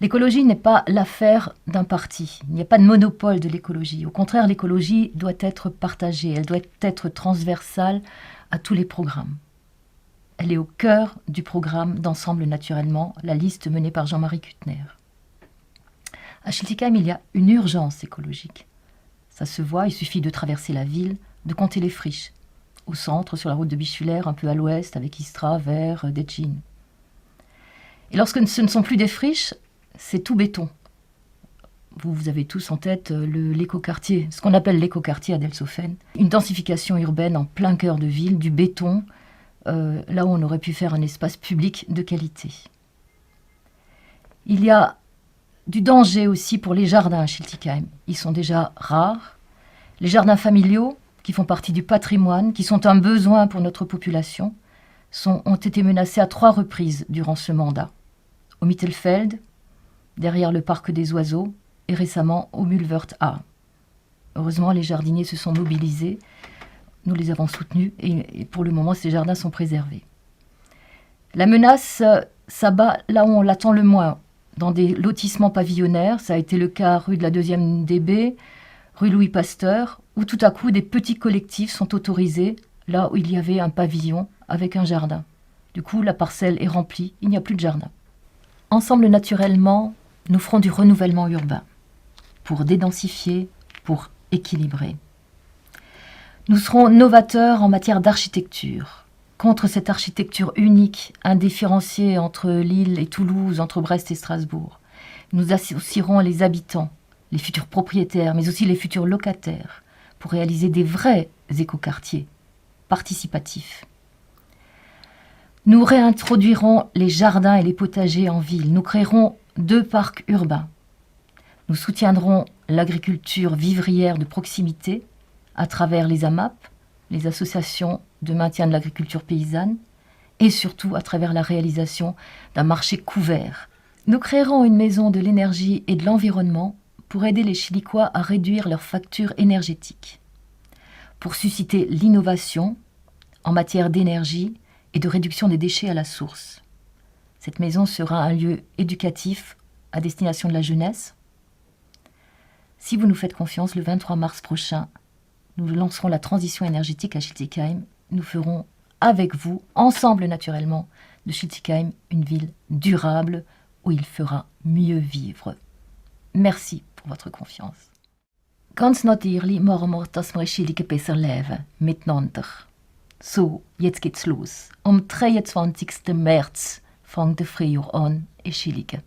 L'écologie n'est pas l'affaire d'un parti. Il n'y a pas de monopole de l'écologie. Au contraire, l'écologie doit être partagée, elle doit être transversale à tous les programmes. Elle est au cœur du programme d'Ensemble naturellement, la liste menée par Jean-Marie Kuttner. À Schiltigheim, il y a une urgence écologique. Ça se voit, il suffit de traverser la ville, de compter les friches. Au centre, sur la route de Bischwiller, un peu à l'ouest, avec Istra, Vers, Detschin. Et lorsque ce ne sont plus des friches, c'est tout béton. Vous avez tous en tête l'écoquartier, ce qu'on appelle l'écoquartier à Delsofen. Une densification urbaine en plein cœur de ville, du béton, là où on aurait pu faire un espace public de qualité. Il y a du danger aussi pour les jardins à Schiltigheim. Ils sont déjà rares. Les jardins familiaux, qui font partie du patrimoine, qui sont un besoin pour notre population, ont été menacés à 3 reprises durant ce mandat. Au Mittelfeld, derrière le parc des oiseaux, et récemment au Mulvert A. Heureusement, les jardiniers se sont mobilisés, nous les avons soutenus, et pour le moment, ces jardins sont préservés. La menace s'abat là où on l'attend le moins, dans des lotissements pavillonnaires. Ça a été le cas rue de la 2e DB, rue Louis Pasteur, où tout à coup des petits collectifs sont autorisés là où il y avait un pavillon avec un jardin. Du coup, la parcelle est remplie, il n'y a plus de jardin. Ensemble naturellement, nous ferons du renouvellement urbain pour dédensifier, pour équilibrer. Nous serons novateurs en matière d'architecture, contre cette architecture unique, indifférenciée entre Lille et Toulouse, entre Brest et Strasbourg. Nous associerons les habitants, les futurs propriétaires, mais aussi les futurs locataires, pour réaliser des vrais écoquartiers participatifs. Nous réintroduirons les jardins et les potagers en ville. Nous créerons 2 parcs urbains. Nous soutiendrons l'agriculture vivrière de proximité à travers les AMAP, les associations de maintien de l'agriculture paysanne, et surtout à travers la réalisation d'un marché couvert. Nous créerons une maison de l'énergie et de l'environnement pour aider les Chilicois à réduire leurs factures énergétiques, pour susciter l'innovation en matière d'énergie et de réduction des déchets à la source. Cette maison sera un lieu éducatif à destination de la jeunesse. Si vous nous faites confiance, le 23 mars prochain, nous lancerons la transition énergétique à Schiltigheim. Nous ferons avec vous, ensemble naturellement, de Schiltigheim une ville durable où il fera mieux vivre. Merci pour votre confiance. Ganz natürlich morgen wir, dass wir in Schiltigheim besser leben, miteinander. So, jetzt geht's los. Am 23. März fängt der Frühjahr an in Schiltigheim.